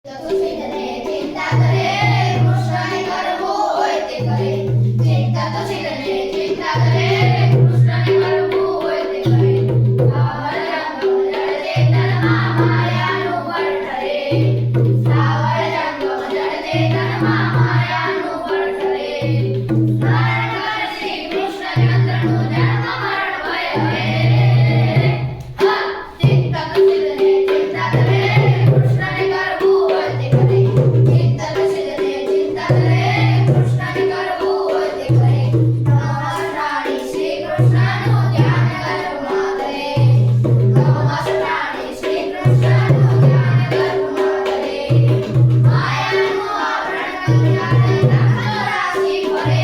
ચિંતા કરે કૃષ્ણને કરવું હોય તે કરે. ચિંતા તો શીલને ચિંતા કરે કૃષ્ણને કરવું હોય તે કરે. સાવર રંગ જળતે તનમાં માયાનું બળ ઠરે. સાવર રંગ જળતે તનમાં માયાનું બળ ઠરે. સ્મરણ કર શ્રી કૃષ્ણચંદ્રનું જન્મ મરણ ભય હરે. ચિંતા તો શીલને ચિંતા કરે કૃષ્ણને કરવું હોય તે કરે. ચિંતા તો શીલને ચિંતા કરે કૃષ્ણને કરવું હોય તે કરે. નવમાસ પ્રાણી શ્રી કૃષ્ણનું ધ્યાન ગર્ભમાં કરે. નવમાસ પ્રાણી શ્રી કૃષ્ણનું ધ્યાન ગર્ભમાં કરે. માયાનું આવરણ કલ્યાણે નાનો રાશિ ફરે.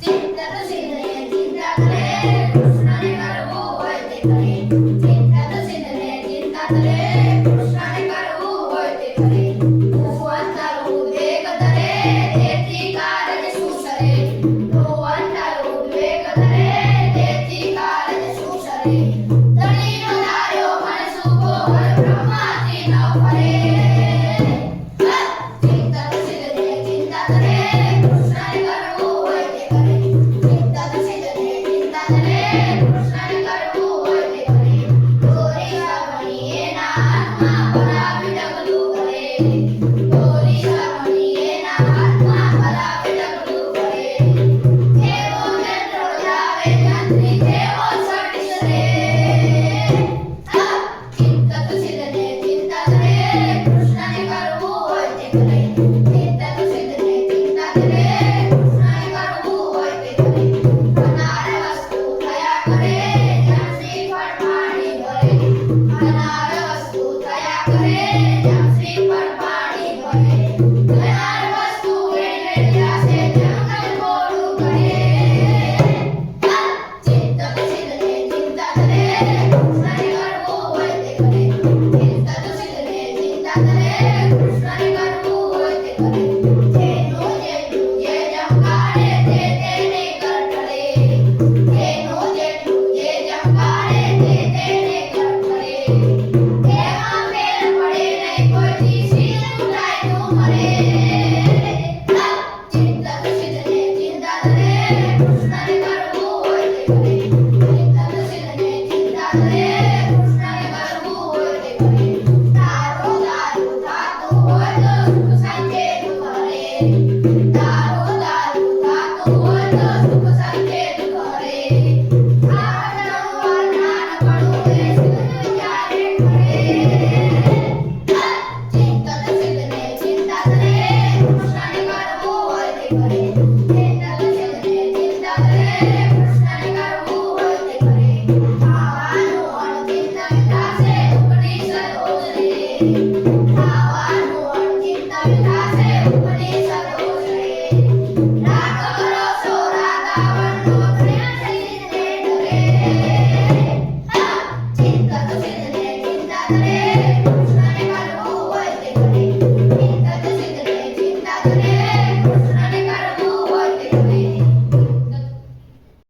ચિંતા તો શીલને ચિંતા કરે કૃષ્ણને કરવું હોય તે કરે. ચિંતા તો શીલને ચિંતા કરે કૃષ્ણને કરવું હોય તે કરે. ભુવંતરું વેગ ધરે તેથી કારજ સુસરે. ભુવંતરું વેગ ધરે તેથી કારજ સુસરે. ધણીનો ધાર્યો મન સુખો હર બ્રહ્માથી ન ફરે. ચિંતા તો શીલને ચિંતા કરે કૃષ્ણને કરવું હોય તે કરે. ચિંતા તો શીલને ચિંતા કરે કૃષ્ણને કરવું હોય તે કરે. દોરી શ્રાવણી એના હાથમાં ભરાવી ડગલું કરે. દોરી શ્રાવણી એના હાથમાં ભરાવી ડગલું કરે. જેવો ચંદ્ર જાવે ચંદ્રી જેવો સડીશ રે. ચિંતા તો શીલને ચિંતા કરે કૃષ્ણને કરવું હોય તે કરે. ચિંતા તો શીલને ચિંતા કરે કૃષ્ણને કરવું હોય તે કરે. અનાર વસ્તુ થયા કરે જ્યાં શ્રીફળ પાણી ભરે. અનાર વસ્તુ થયા કરે જ્યાં શ્રીફળ